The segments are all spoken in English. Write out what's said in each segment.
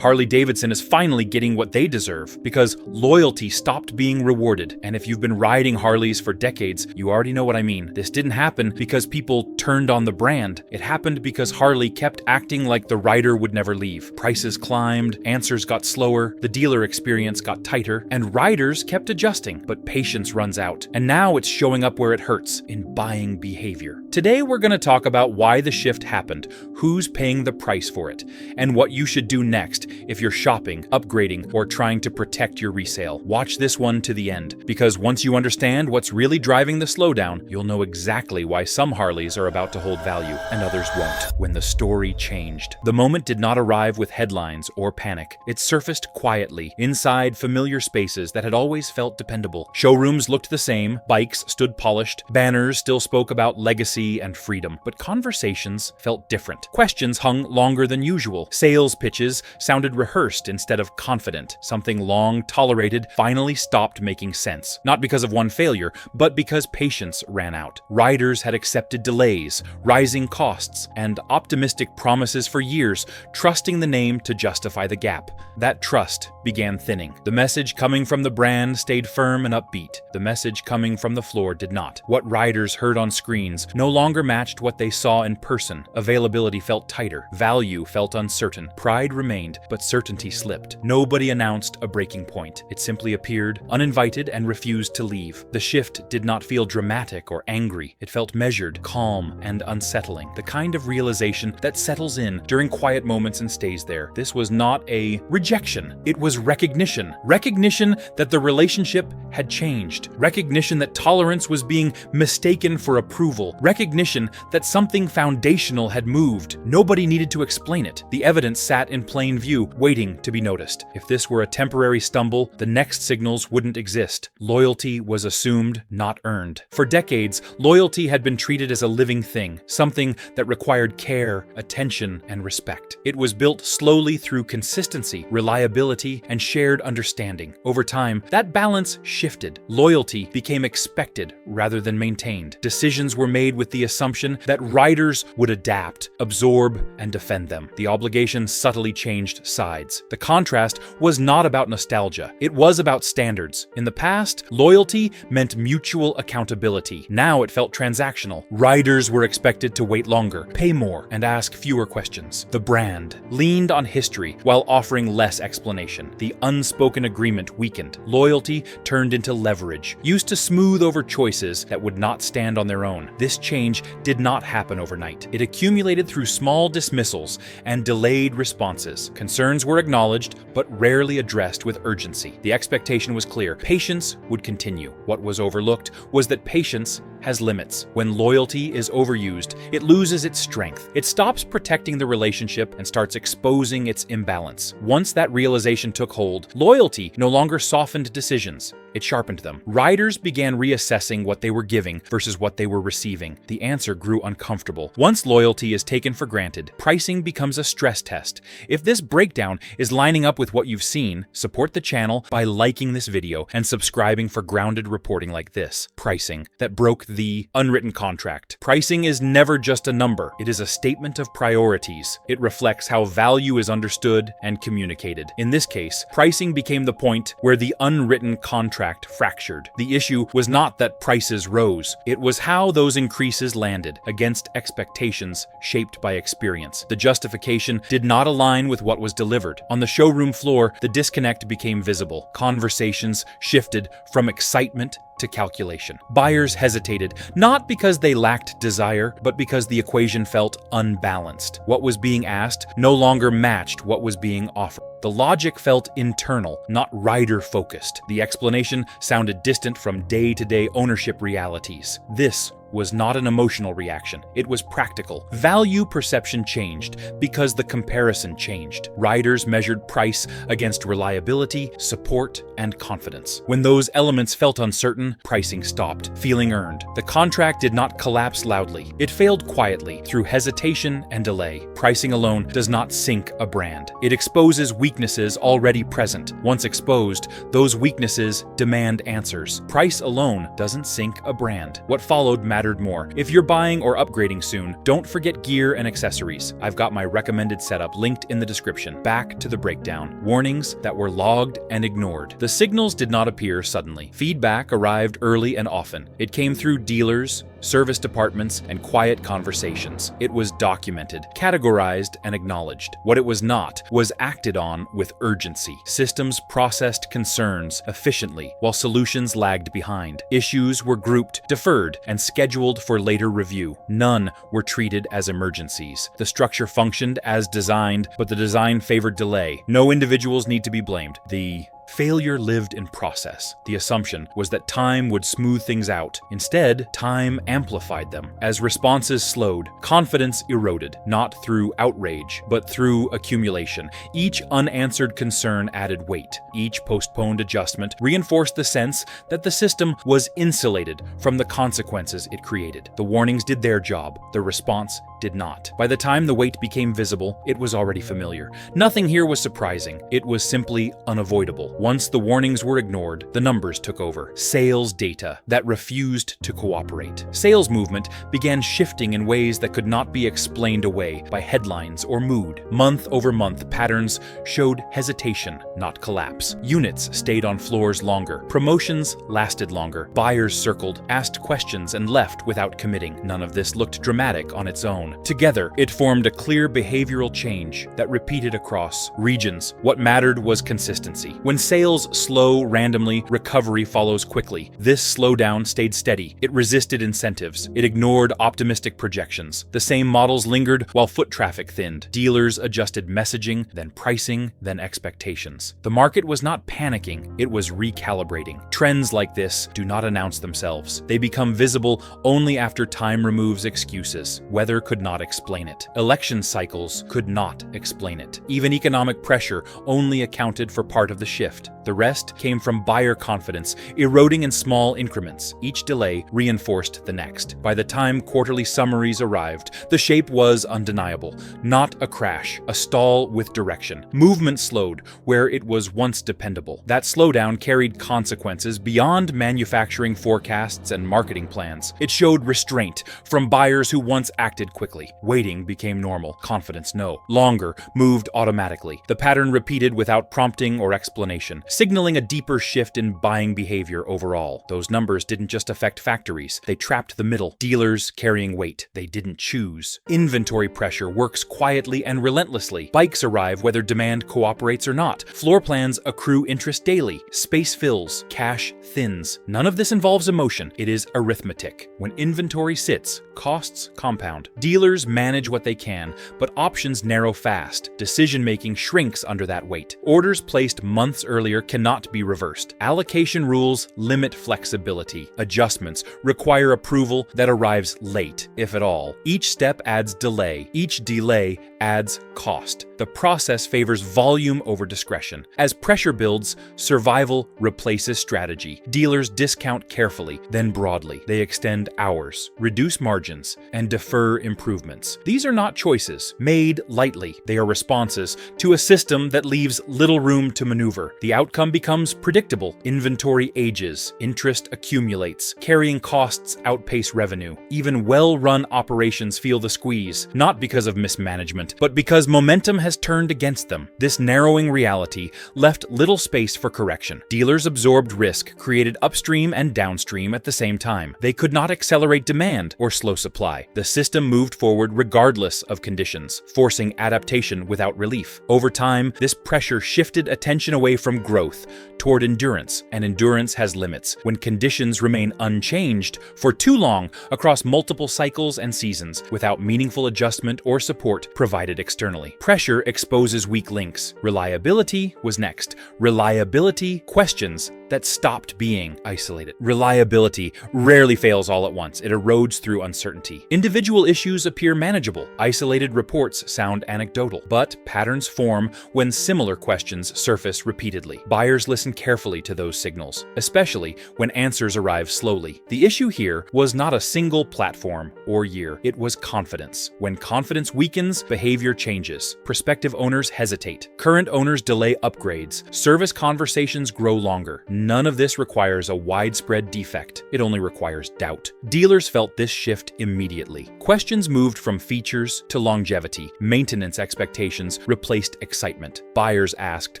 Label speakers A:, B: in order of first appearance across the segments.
A: Harley Davidson is finally getting what they deserve because loyalty stopped being rewarded. And if you've been riding Harleys for decades, you already know what I mean. This didn't happen because people turned on the brand. It happened because Harley kept acting like the rider would never leave. Prices climbed, answers got slower, the dealer experience got tighter, and riders kept adjusting. But patience runs out. And now it's showing up where it hurts, in buying behavior. Today we're going to talk about why the shift happened, who's paying the price for it, and what you should do next if you're shopping, upgrading, or trying to protect your resale. Watch this one to the end, because once you understand what's really driving the slowdown, you'll know exactly why some Harleys are about to hold value and others won't. When the story changed. The moment did not arrive with headlines or panic. It surfaced quietly, inside familiar spaces that had always felt dependable. Showrooms looked the same, bikes stood polished, banners still spoke about legacy and freedom, but conversations felt different. Questions hung longer than usual. Sales pitches sounded rehearsed instead of confident. Something long tolerated finally stopped making sense. Not because of one failure, but because patience ran out. Riders had accepted delays, rising costs, and optimistic promises for years, trusting the name to justify the gap. That trust began thinning. The message coming from the brand stayed firm and upbeat. The message coming from the floor did not. What riders heard on screens no longer matched what they saw in person. Availability felt tighter. Value felt uncertain. Pride remained, but certainty slipped. Nobody announced a breaking point. It simply appeared, uninvited, and refused to leave. The shift did not feel dramatic or angry. It felt measured, calm, and unsettling. The kind of realization that settles in during quiet moments and stays there. This was not a rejection. It was recognition. Recognition that the relationship had changed. Recognition that tolerance was being mistaken for approval. Recognition that something foundational had moved. Nobody needed to explain it. The evidence sat in plain view, waiting to be noticed. If this were a temporary stumble, the next signals wouldn't exist. Loyalty was assumed, not earned. For decades, loyalty had been treated as a living thing, something that required care, attention, and respect. It was built slowly through consistency, reliability, and shared understanding. Over time, that balance shifted. Loyalty became expected rather than maintained. Decisions were made with the assumption that riders would adapt, absorb, and defend them. The obligation subtly changed sides. The contrast was not about nostalgia. It was about standards. In the past, loyalty meant mutual accountability. Now it felt transactional. Riders were expected to wait longer, pay more, and ask fewer questions. The brand leaned on history while offering less explanation. The unspoken agreement weakened. Loyalty turned into leverage, used to smooth over choices that would not stand on their own. This change did not happen overnight. It accumulated through small dismissals and delayed responses. Concerns were acknowledged, but rarely addressed with urgency. The expectation was clear. Patience would continue. What was overlooked was that patience has limits. When loyalty is overused, it loses its strength. It stops protecting the relationship and starts exposing its imbalance. Once that realization took hold, loyalty no longer softened decisions. It sharpened them. Riders began reassessing what they were giving versus what they were receiving. The answer grew uncomfortable. Once loyalty is taken for granted, pricing becomes a stress test. If this breakdown is lining up with what you've seen, support the channel by liking this video and subscribing for grounded reporting like this. Pricing that broke the unwritten contract. Pricing is never just a number. It is a statement of priorities. It reflects how value is understood and communicated. In this case, pricing became the point where the unwritten contract fractured. The issue was not that prices rose. It was how those increases landed against expectations shaped by experience. The justification did not align with what was delivered. On the showroom floor, the disconnect became visible. Conversations shifted from excitement to calculation. Buyers hesitated, not because they lacked desire, but because the equation felt unbalanced. What was being asked no longer matched what was being offered. The logic felt internal, not rider-focused. The explanation sounded distant from day-to-day ownership realities. This was not an emotional reaction. It was practical. Value perception changed because the comparison changed. Riders measured price against reliability, support, and confidence. When those elements felt uncertain, pricing stopped feeling earned. The contract did not collapse loudly. It failed quietly through hesitation and delay. Pricing alone does not sink a brand. It exposes weaknesses weaknesses already present. Once exposed, those weaknesses demand answers. Price alone doesn't sink a brand. What followed mattered more. If you're buying or upgrading soon, don't forget gear and accessories. I've got my recommended setup linked in the description. Back to the breakdown. Warnings that were logged and ignored. The signals did not appear suddenly. Feedback arrived early and often. It came through dealers, service departments, and quiet conversations. It was documented, categorized, and acknowledged. What it was not was acted on with urgency. Systems processed concerns efficiently, while solutions lagged behind. Issues were grouped, deferred, and scheduled for later review. None were treated as emergencies. The structure functioned as designed, but the design favored delay. No individuals need to be blamed. The failure lived in process. The assumption was that time would smooth things out. Instead, time amplified them. As responses slowed, confidence eroded, not through outrage, but through accumulation. Each unanswered concern added weight. Each postponed adjustment reinforced the sense that the system was insulated from the consequences it created. The warnings did their job. The response did not. By the time the weight became visible, it was already familiar. Nothing here was surprising. It was simply unavoidable. Once the warnings were ignored, the numbers took over. Sales data that refused to cooperate. Sales movement began shifting in ways that could not be explained away by headlines or mood. Month-over-month patterns showed hesitation, not collapse. Units stayed on floors longer. Promotions lasted longer. Buyers circled, asked questions, and left without committing. None of this looked dramatic on its own. Together, it formed a clear behavioral change that repeated across regions. What mattered was consistency. When sales slow randomly, recovery follows quickly. This slowdown stayed steady. It resisted incentives. It ignored optimistic projections. The same models lingered while foot traffic thinned. Dealers adjusted messaging, then pricing, then expectations. The market was not panicking, it was recalibrating. Trends like this do not announce themselves. They become visible only after time removes excuses. Weather could not explain it. Election cycles could not explain it. Even economic pressure only accounted for part of the shift. The rest came from buyer confidence, eroding in small increments. Each delay reinforced the next. By the time quarterly summaries arrived, the shape was undeniable. Not a crash, a stall with direction. Movement slowed where it was once dependable. That slowdown carried consequences beyond manufacturing forecasts and marketing plans. It showed restraint from buyers who once acted quickly. Waiting became normal. Confidence no longer moved automatically. The pattern repeated without prompting or explanation, signaling a deeper shift in buying behavior overall. Those numbers didn't just affect factories. They trapped the middle. Dealers carrying weight they didn't choose. Inventory pressure works quietly and relentlessly. Bikes arrive whether demand cooperates or not. Floor plans accrue interest daily. Space fills. Cash thins. None of this involves emotion. It is arithmetic. When inventory sits, costs compound. Dealers manage what they can, but options narrow fast. Decision-making shrinks under that weight. Orders placed months earlier cannot be reversed. Allocation rules limit flexibility. Adjustments require approval that arrives late, if at all. Each step adds delay. Each delay adds cost. The process favors volume over discretion. As pressure builds, survival replaces strategy. Dealers discount carefully, then broadly. They extend hours, reduce margins, and defer improvements. These are not choices made lightly. They are responses to a system that leaves little room to maneuver. The outcome becomes predictable. Inventory ages, interest accumulates, carrying costs outpace revenue. Even well-run operations feel the squeeze, not because of mismanagement, but because momentum has turned against them. This narrowing reality left little space for correction. Dealers absorbed risk, created upstream and downstream at the same time. They could not accelerate demand or slow supply. The system moved forward regardless of conditions, forcing adaptation without relief. Over time, this pressure shifted attention away from growth toward endurance, and endurance has limits. When conditions remain unchanged for too long across multiple cycles and seasons without meaningful adjustment or support provided externally. Pressure exposes weak links. Reliability was next. Reliability questions that stopped being isolated. Reliability rarely fails all at once. It erodes through uncertainty. Individual issues appear manageable. Isolated reports sound anecdotal. But patterns form when similar questions surface repeatedly. Buyers listen carefully to those signals, especially when answers arrive slowly. The issue here was not a single platform or year. It was confidence. When confidence weakens, behavior changes. Prospective owners hesitate. Current owners delay upgrades. Service conversations grow longer. None of this requires a widespread defect. It only requires doubt. Dealers felt this shift immediately. Questions moved from features to longevity. Maintenance expectations replaced excitement. Buyers asked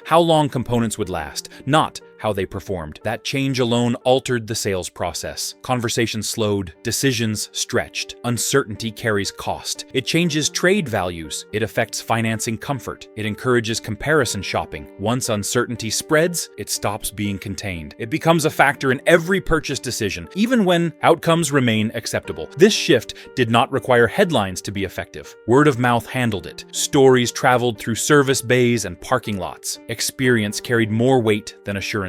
A: how long components would last, not how they performed. That change alone altered the sales process. Conversations slowed, decisions stretched. Uncertainty carries cost. It changes trade values. It affects financing comfort. It encourages comparison shopping. Once uncertainty spreads, it stops being contained. It becomes a factor in every purchase decision, even when outcomes remain acceptable. This shift did not require headlines to be effective. Word of mouth handled it. Stories traveled through service bays and parking lots. Experience carried more weight than assurance.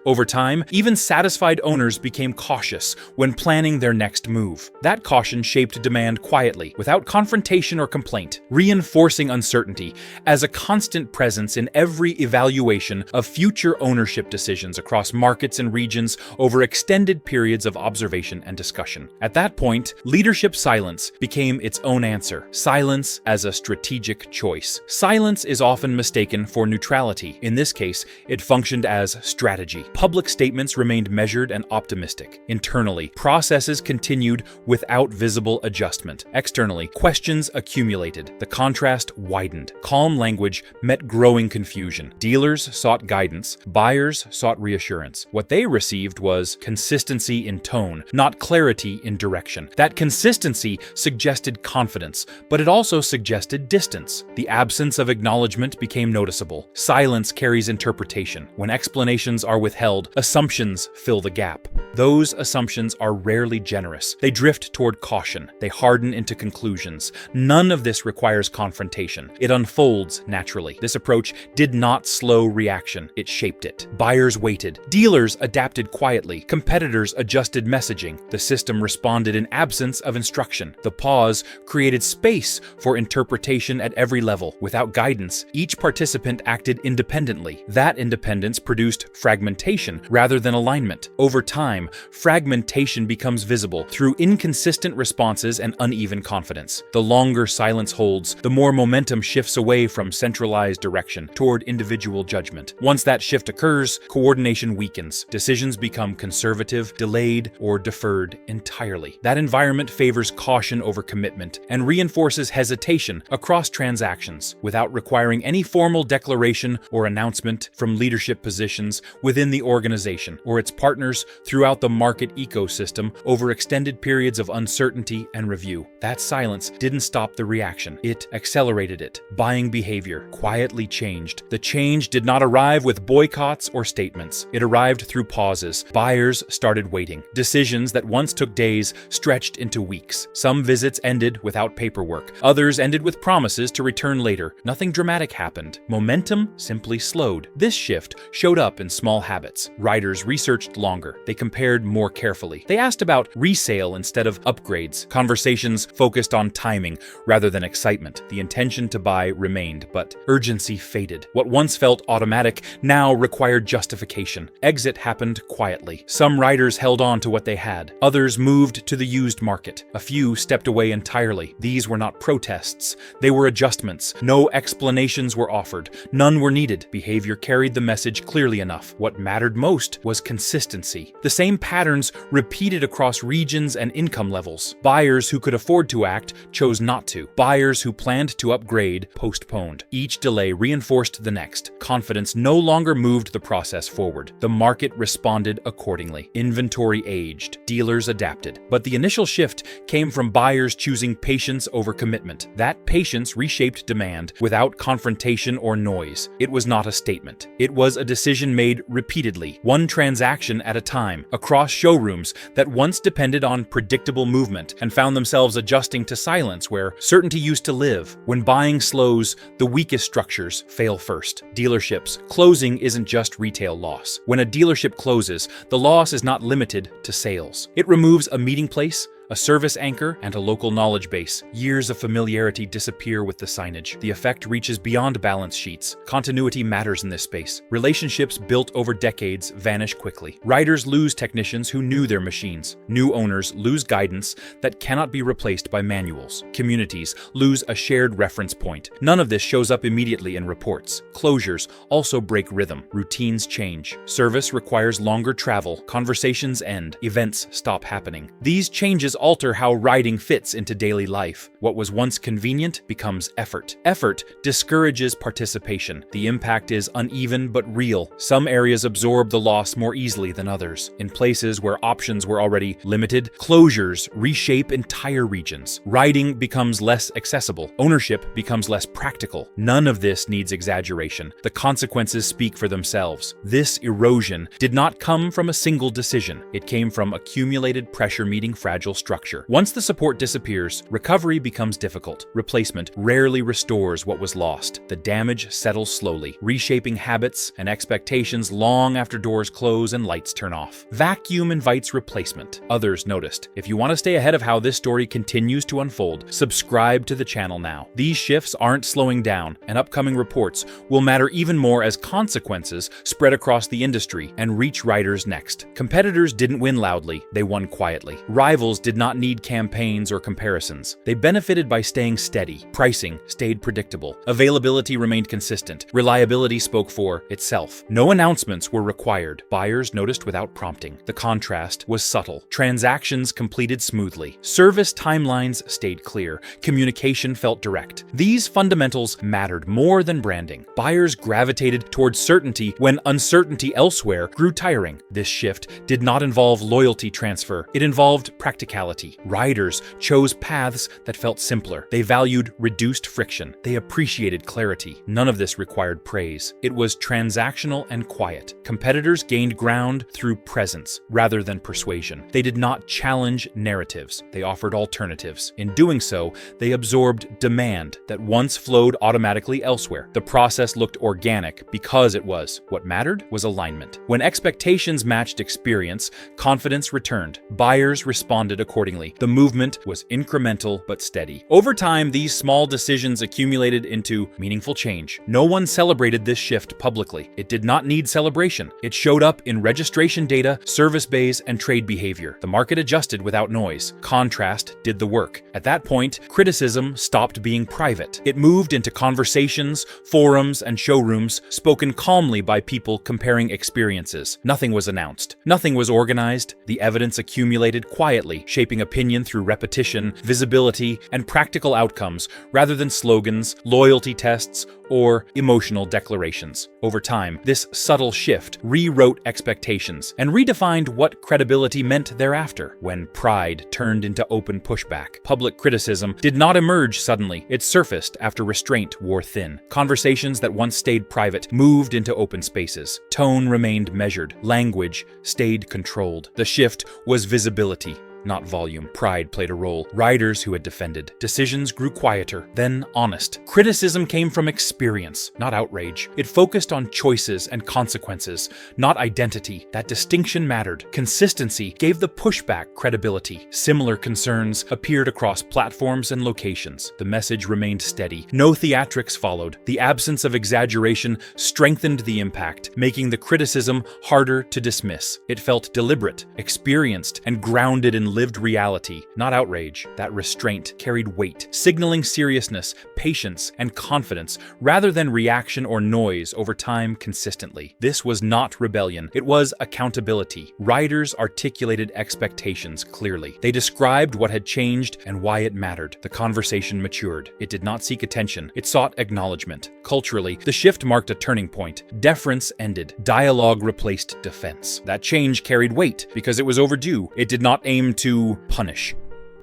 A: Over time, even satisfied owners became cautious when planning their next move. That caution shaped demand quietly, without confrontation or complaint, reinforcing uncertainty as a constant presence in every evaluation of future ownership decisions across markets and regions over extended periods of observation and discussion. At that point, leadership silence became its own answer. Silence as a strategic choice. Silence is often mistaken for neutrality. In this case, it functioned as strategy. Public statements remained measured and optimistic. Internally, processes continued without visible adjustment. Externally, questions accumulated. The contrast widened. Calm language met growing confusion. Dealers sought guidance. Buyers sought reassurance. What they received was consistency in tone, not clarity in direction. That consistency suggested confidence, but it also suggested distance. The absence of acknowledgement became noticeable. Silence carries interpretation. When explanations are withheld, assumptions fill the gap. Those assumptions are rarely generous. They drift toward caution. They harden into conclusions. None of this requires confrontation. It unfolds naturally. This approach did not slow reaction. It shaped it. Buyers waited. Dealers adapted quietly. Competitors adjusted messaging. The system responded in absence of instruction. The pause created space for interpretation at every level. Without guidance, each participant acted independently. That independence produced fragmentation rather than alignment. Over time, fragmentation becomes visible through inconsistent responses and uneven confidence. The longer silence holds, the more momentum shifts away from centralized direction toward individual judgment. Once that shift occurs, coordination weakens. Decisions become conservative, delayed, or deferred entirely. That environment favors caution over commitment and reinforces hesitation across transactions without requiring any formal declaration or announcement from leadership positions within the organization or its partners throughout the market ecosystem over extended periods of uncertainty and review. That silence didn't stop the reaction. It accelerated it. Buying behavior quietly changed. The change did not arrive with boycotts or statements. It arrived through pauses. Buyers started waiting. Decisions that once took days stretched into weeks. Some visits ended without paperwork. Others ended with promises to return later. Nothing dramatic happened. Momentum simply slowed. This shift showed up in small habits. Riders researched longer. They compared more carefully. They asked about resale instead of upgrades. Conversations focused on timing rather than excitement. The intention to buy remained, but urgency faded. What once felt automatic now required justification. Exit happened quietly. Some riders held on to what they had. Others moved to the used market. A few stepped away entirely. These were not protests. They were adjustments. No explanations were offered. None were needed. Behavior carried the message clearly enough. What mattered most was consistency. The same patterns repeated across regions and income levels. Buyers who could afford to act chose not to. Buyers who planned to upgrade postponed. Each delay reinforced the next. Confidence no longer moved the process forward. The market responded accordingly. Inventory aged. Dealers adapted. But the initial shift came from buyers choosing patience over commitment. That patience reshaped demand without confrontation or noise. It was not a statement. It was a decision made repeatedly, one transaction at a time, across showrooms that once depended on predictable movement and found themselves adjusting to silence where certainty used to live. When buying slows, the weakest structures fail first. Dealerships. Closing isn't just retail loss. When a dealership closes, the loss is not limited to sales. It removes a meeting place, a service anchor, and a local knowledge base. Years of familiarity disappear with the signage. The effect reaches beyond balance sheets. Continuity matters in this space. Relationships built over decades vanish quickly. Riders lose technicians who knew their machines. New owners lose guidance that cannot be replaced by manuals. Communities lose a shared reference point. None of this shows up immediately in reports. Closures also break rhythm. Routines change. Service requires longer travel. Conversations end. Events stop happening. These changes alter how riding fits into daily life. What was once convenient becomes effort. Effort discourages participation. The impact is uneven but real. Some areas absorb the loss more easily than others. In places where options were already limited, closures reshape entire regions. Riding becomes less accessible. Ownership becomes less practical. None of this needs exaggeration. The consequences speak for themselves. This erosion did not come from a single decision. It came from accumulated pressure meeting fragile structure. Once the support disappears, recovery becomes difficult. Replacement rarely restores what was lost. The damage settles slowly, reshaping habits and expectations long after doors close and lights turn off. Vacuum invites replacement. Others noticed. If you want to stay ahead of how this story continues to unfold, subscribe to the channel now. These shifts aren't slowing down, and upcoming reports will matter even more as consequences spread across the industry and reach riders next. Competitors didn't win loudly, they won quietly. Rivals did not need campaigns or comparisons. They benefited by staying steady. Pricing stayed predictable. Availability remained consistent. Reliability spoke for itself. No announcements were required. Buyers noticed without prompting. The contrast was subtle. Transactions completed smoothly. Service timelines stayed clear. Communication felt direct. These fundamentals mattered more than branding. Buyers gravitated towards certainty when uncertainty elsewhere grew tiring. This shift did not involve loyalty transfer. It involved practicality. Riders chose paths that felt simpler. They valued reduced friction. They appreciated clarity. None of this required praise. It was transactional and quiet. Competitors gained ground through presence rather than persuasion. They did not challenge narratives. They offered alternatives. In doing so, they absorbed demand that once flowed automatically elsewhere. The process looked organic because it was. What mattered was alignment. When expectations matched experience, confidence returned. Buyers responded accordingly. The movement was incremental but steady. Over time, these small decisions accumulated into meaningful change. No one celebrated this shift publicly. It did not need celebration. It showed up in registration data, service bays, and trade behavior. The market adjusted without noise. Contrast did the work. At that point, criticism stopped being private. It moved into conversations, forums, and showrooms, spoken calmly by people comparing experiences. Nothing was announced. Nothing was organized. The evidence accumulated quietly, shaping opinion through repetition, visibility, and practical outcomes rather than slogans, loyalty tests, or emotional declarations. Over time, this subtle shift rewrote expectations and redefined what credibility meant thereafter. When pride turned into open pushback, public criticism did not emerge suddenly. It surfaced after restraint wore thin. Conversations that once stayed private moved into open spaces. Tone remained measured. Language stayed controlled. The shift was visibility, not volume. Pride played a role. Riders who had defended. Decisions grew quieter, then honest. Criticism came from experience, not outrage. It focused on choices and consequences, not identity. That distinction mattered. Consistency gave the pushback credibility. Similar concerns appeared across platforms and locations. The message remained steady. No theatrics followed. The absence of exaggeration strengthened the impact, making the criticism harder to dismiss. It felt deliberate, experienced, and grounded in lived reality, not outrage. That restraint carried weight, signaling seriousness, patience, and confidence rather than reaction or noise over time consistently. This was not rebellion, it was accountability. Riders articulated expectations clearly. They described what had changed and why it mattered. The conversation matured. It did not seek attention, it sought acknowledgement. Culturally, the shift marked a turning point. Deference ended. Dialogue replaced defense. That change carried weight because it was overdue. It did not aim to punish.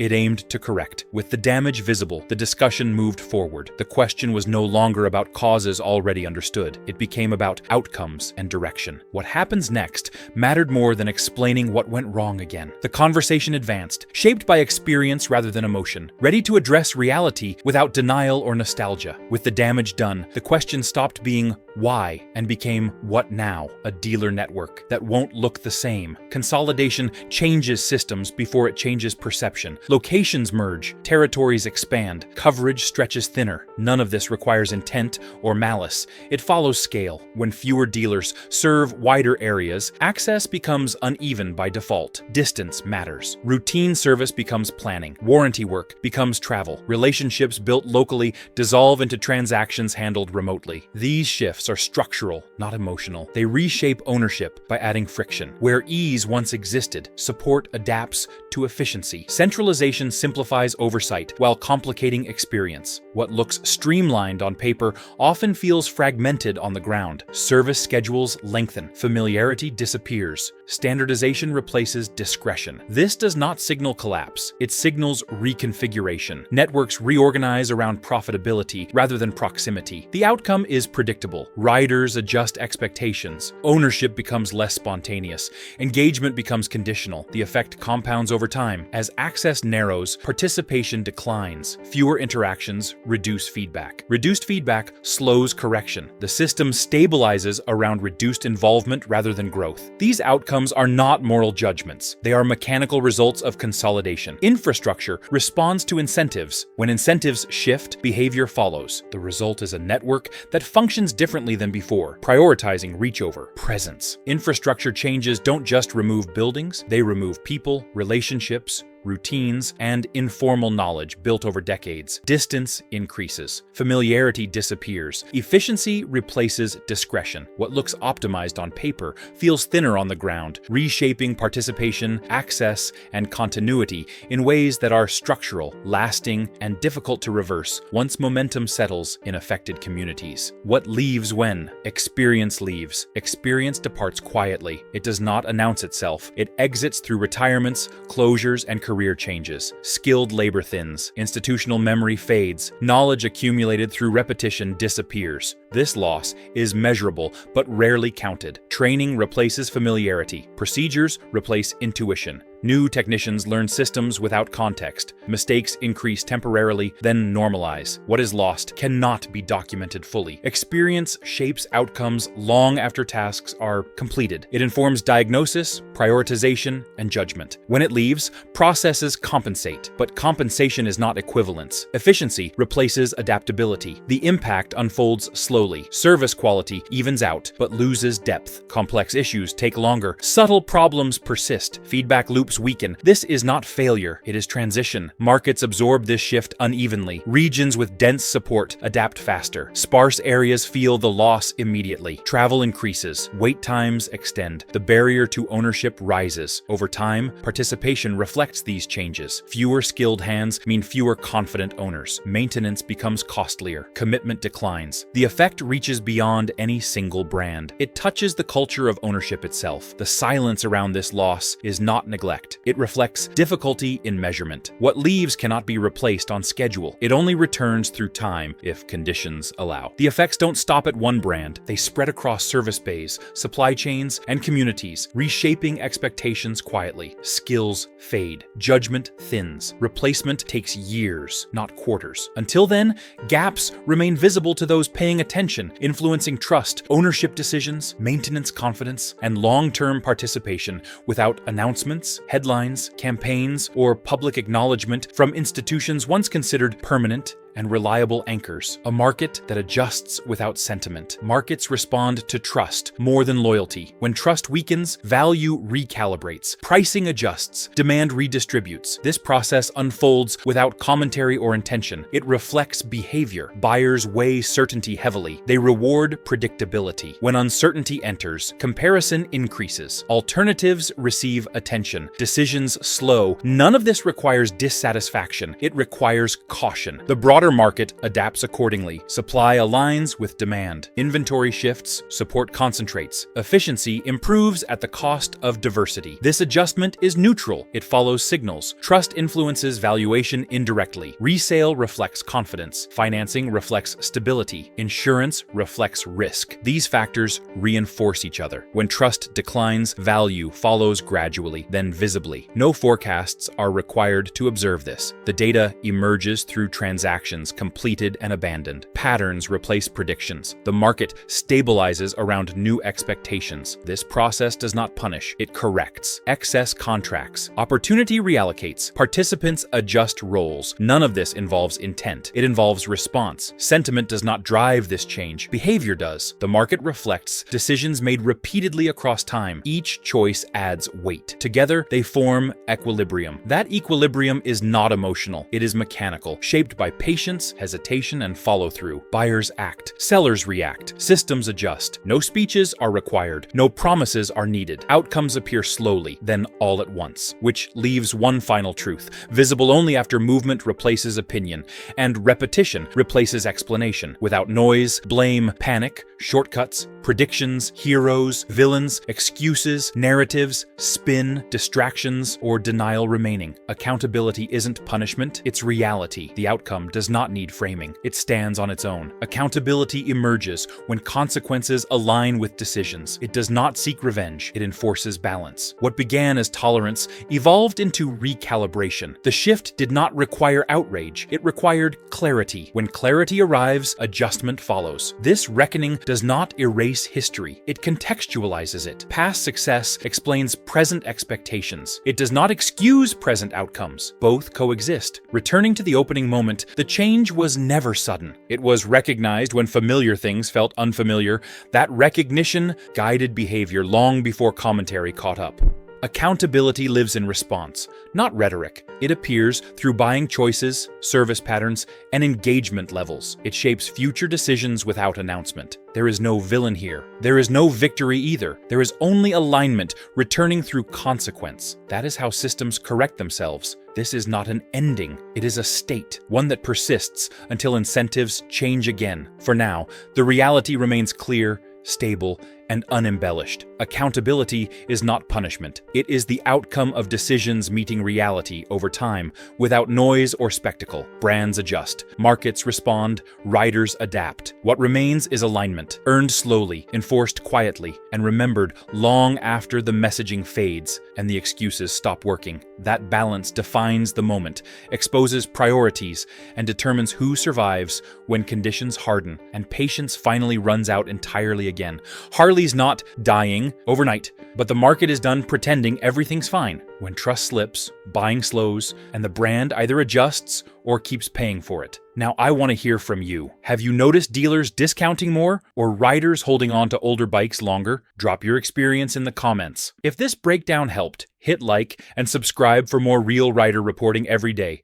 A: It aimed to correct. With the damage visible, the discussion moved forward. The question was no longer about causes already understood. It became about outcomes and direction. What happens next mattered more than explaining what went wrong again. The conversation advanced, shaped by experience rather than emotion, ready to address reality without denial or nostalgia. With the damage done, the question stopped being why and became what now? A dealer network that won't look the same. Consolidation changes systems before it changes perception. Locations merge, territories expand, coverage stretches thinner. None of this requires intent or malice. It follows scale. When fewer dealers serve wider areas, access becomes uneven by default. Distance matters. Routine service becomes planning. Warranty work becomes travel. Relationships built locally dissolve into transactions handled remotely. These shifts are structural, not emotional. They reshape ownership by adding friction. Where ease once existed, support adapts to efficiency. Centralization simplifies oversight while complicating experience. What looks streamlined on paper often feels fragmented on the ground. Service schedules lengthen. Familiarity disappears. Standardization replaces discretion. This does not signal collapse. It signals reconfiguration. Networks reorganize around profitability rather than proximity. The outcome is predictable. Riders adjust expectations. Ownership becomes less spontaneous. Engagement becomes conditional. The effect compounds over time. As access narrows, participation declines. Fewer interactions reduce feedback. Reduced feedback slows correction. The system stabilizes around reduced involvement rather than growth. These outcomes are not moral judgments. They are mechanical results of consolidation. Infrastructure responds to incentives. When incentives shift, behavior follows. The result is a network that functions differently than before, prioritizing reach over presence. Infrastructure changes don't just remove buildings, they remove people, relationships, routines, and informal knowledge built over decades. Distance increases. Familiarity disappears. Efficiency replaces discretion. What looks optimized on paper feels thinner on the ground, reshaping participation, access, and continuity in ways that are structural, lasting, and difficult to reverse once momentum settles in affected communities. What leaves when? Experience leaves. Experience departs quietly. It does not announce itself. It exits through retirements, closures, and career changes. Skilled labor thins. Institutional memory fades. Knowledge accumulated through repetition disappears. This loss is measurable but rarely counted. Training replaces familiarity. Procedures replace intuition. New technicians learn systems without context. Mistakes increase temporarily, then normalize. What is lost cannot be documented fully. Experience shapes outcomes long after tasks are completed. It informs diagnosis, prioritization, and judgment. When it leaves, processes compensate, but compensation is not equivalence. Efficiency replaces adaptability. The impact unfolds slowly. Service quality evens out, but loses depth. Complex issues take longer. Subtle problems persist. Feedback loops weaken. This is not failure, it is transition. Markets absorb this shift unevenly. Regions with dense support adapt faster. Sparse areas feel the loss immediately. Travel increases. Wait times extend. The barrier to ownership rises. Over time, participation reflects these changes. Fewer skilled hands mean fewer confident owners. Maintenance becomes costlier. Commitment declines. The effect reaches beyond any single brand. It touches the culture of ownership itself. The silence around this loss is not neglect. It reflects difficulty in measurement. What leaves cannot be replaced on schedule. It only returns through time if conditions allow. The effects don't stop at one brand. They spread across service bays, supply chains, and communities, reshaping expectations quietly. Skills fade. Judgment thins. Replacement takes years, not quarters. Until then, gaps remain visible to those paying attention, influencing trust, ownership decisions, maintenance confidence, and long-term participation without announcements, headlines, campaigns, or public acknowledgement from institutions once considered permanent and reliable anchors. A market that adjusts without sentiment. Markets respond to trust more than loyalty. When trust weakens, value recalibrates. Pricing adjusts. Demand redistributes. This process unfolds without commentary or intention. It reflects behavior. Buyers weigh certainty heavily. They reward predictability. When uncertainty enters, comparison increases. Alternatives receive attention. Decisions slow. None of this requires dissatisfaction. It requires caution. The broader broader market adapts accordingly. Supply aligns with demand. Inventory shifts, support concentrates. Efficiency improves at the cost of diversity. This adjustment is neutral. It follows signals. Trust influences valuation indirectly. Resale reflects confidence. Financing reflects stability. Insurance reflects risk. These factors reinforce each other. When trust declines, value follows gradually, then visibly. No forecasts are required to observe this. The data emerges through transactions completed and abandoned. Patterns replace predictions. The market stabilizes around new expectations. This process does not punish, it corrects. Excess contracts. Opportunity reallocates. Participants adjust roles. None of this involves intent. It involves response. Sentiment does not drive this change. Behavior does. The market reflects decisions made repeatedly across time. Each choice adds weight. Together, they form equilibrium. That equilibrium is not emotional. It is mechanical, shaped by patience, hesitation, and follow-through. Buyers act. Sellers react. Systems adjust. No speeches are required. No promises are needed. Outcomes appear slowly, then all at once, which leaves one final truth, visible only after movement replaces opinion, and repetition replaces explanation. Without noise, blame, panic, shortcuts, predictions, heroes, villains, excuses, narratives, spin, distractions, or denial remaining. Accountability isn't punishment, it's reality. The outcome does not need framing. It stands on its own. Accountability emerges when consequences align with decisions. It does not seek revenge, it enforces balance. What began as tolerance evolved into recalibration. The shift did not require outrage, it required clarity. When clarity arrives, adjustment follows. This reckoning does not erase history, it contextualizes it. Past success explains present expectations. It does not excuse present outcomes. Both coexist. Returning to the opening moment, the change was never sudden. It was recognized when familiar things felt unfamiliar. That recognition guided behavior long before commentary caught up. Accountability lives in response, not rhetoric. It appears through buying choices, service patterns, and engagement levels. It shapes future decisions without announcement. There is no villain here. There is no victory either. There is only alignment returning through consequence. That is how systems correct themselves. This is not an ending. It is a state, one that persists until incentives change again. For now, the reality remains clear, stable, and unembellished. Accountability is not punishment. It is the outcome of decisions meeting reality over time, without noise or spectacle. Brands adjust, markets respond, riders adapt. What remains is alignment, earned slowly, enforced quietly, and remembered long after the messaging fades and the excuses stop working. That balance defines the moment, exposes priorities, and determines who survives when conditions harden and patience finally runs out entirely again. Harley's not dying overnight, but the market is done pretending everything's fine. When trust slips, buying slows, and the brand either adjusts or keeps paying for it. Now I want to hear from you. Have you noticed dealers discounting more or riders holding on to older bikes longer? Drop your experience in the comments. If this breakdown helped, hit like and subscribe for more real rider reporting every day.